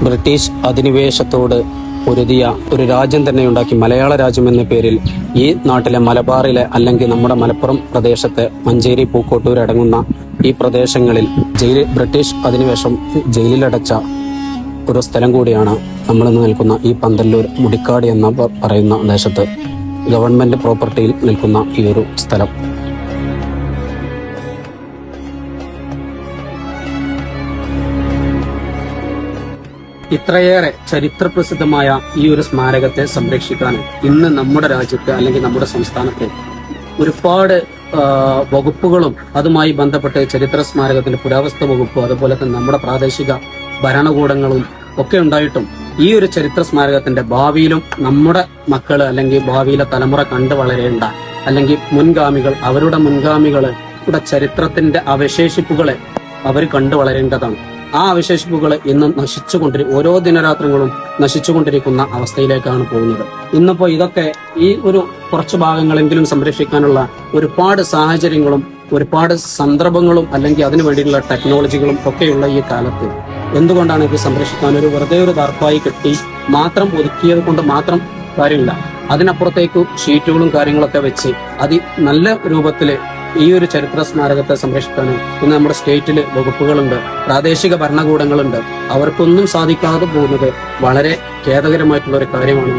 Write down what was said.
British അധിനിവേശത്തോട് പൊരുതിയ ഒരു രാജ്യം തന്നെ ഉണ്ടാക്കി മലയാള രാജ്യം എന്ന പേരിൽ ഈ നാട്ടിലെ മലബാറിലെ അല്ലെങ്കിൽ നമ്മുടെ മലപ്പുറം പ്രദേശത്തെ മഞ്ചേരി പൂക്കോട്ടൂർ അടങ്ങുന്ന ഈ പ്രദേശങ്ങളിൽ ബ്രിട്ടീഷ് അധിനിവേശം ജയിലിലടച്ച ഒരു സ്ഥലം കൂടിയാണ് നമ്മളിന്ന് നിൽക്കുന്ന ഈ പന്തല്ലൂർ മുടിക്കാട് എന്ന പറയുന്ന ദേശത്ത് ഗവൺമെന്റ് പ്രോപ്പർട്ടിയിൽ നിൽക്കുന്ന ഈ ഒരു സ്ഥലം. ഇത്രയേറെ ചരിത്രപ്രസിദ്ധമായ ഈ ഒരു സ്മാരകത്തെ സംരക്ഷിക്കാൻ ഇന്ന് നമ്മുടെ രാജ്യത്ത് അല്ലെങ്കിൽ നമ്മുടെ സംസ്ഥാനത്ത് ഒരുപാട് വകുപ്പുകളും അതുമായി ബന്ധപ്പെട്ട് ചരിത്ര സ്മാരകത്തിന്റെ പുരാവസ്തു വകുപ്പ് അതുപോലെ തന്നെ നമ്മുടെ പ്രാദേശിക ഭരണകൂടങ്ങളും ഒക്കെ ഉണ്ടായിട്ടും ഈ ഒരു ചരിത്ര സ്മാരകത്തിന്റെ ഭാവിയിലും നമ്മുടെ മക്കള് അല്ലെങ്കിൽ ഭാവിയിലെ തലമുറ കണ്ടു വളരേണ്ട അല്ലെങ്കിൽ മുൻഗാമികൾ അവരുടെ മുൻഗാമികളുടെ ചരിത്രത്തിന്റെ അവശേഷിപ്പുകളെ അവർ കണ്ടു വളരേണ്ടതാണ്. ആ അവശേഷിപ്പുകൾ ഇന്ന് ഓരോ ദിനരാത്രങ്ങളും നശിച്ചുകൊണ്ടിരിക്കുന്ന അവസ്ഥയിലേക്കാണ് പോകുന്നത്. ഇന്നിപ്പോ ഇതൊക്കെ ഈ ഒരു കുറച്ച് ഭാഗങ്ങളെങ്കിലും സംരക്ഷിക്കാനുള്ള ഒരുപാട് സാഹചര്യങ്ങളും ഒരുപാട് സന്ദർഭങ്ങളും അല്ലെങ്കിൽ അതിനു വേണ്ടിയിട്ടുള്ള ടെക്നോളജികളും ഒക്കെയുള്ള ഈ കാലത്ത് എന്തുകൊണ്ടാണ് ഇത് സംരക്ഷിക്കാൻ വെറുതെ ഒരു ദർപ്പായി കെട്ടി മാത്രം ഒതുക്കിയത് കൊണ്ട് മാത്രം കാര്യമില്ല. അതിനപ്പുറത്തേക്ക് ഷീറ്റുകളും കാര്യങ്ങളൊക്കെ വെച്ച് നല്ല രൂപത്തില് ഈ ഒരു ചരിത്ര സ്മാരകത്തെ സംരക്ഷിക്കാനും ഇന്ന് നമ്മുടെ സ്റ്റേറ്റില് വകുപ്പുകളുണ്ട്, പ്രാദേശിക ഭരണകൂടങ്ങളുണ്ട്. അവർക്കൊന്നും സാധിക്കാതെ പോകുന്നത് വളരെ ഖേദകരമായിട്ടുള്ള ഒരു കാര്യമാണ്.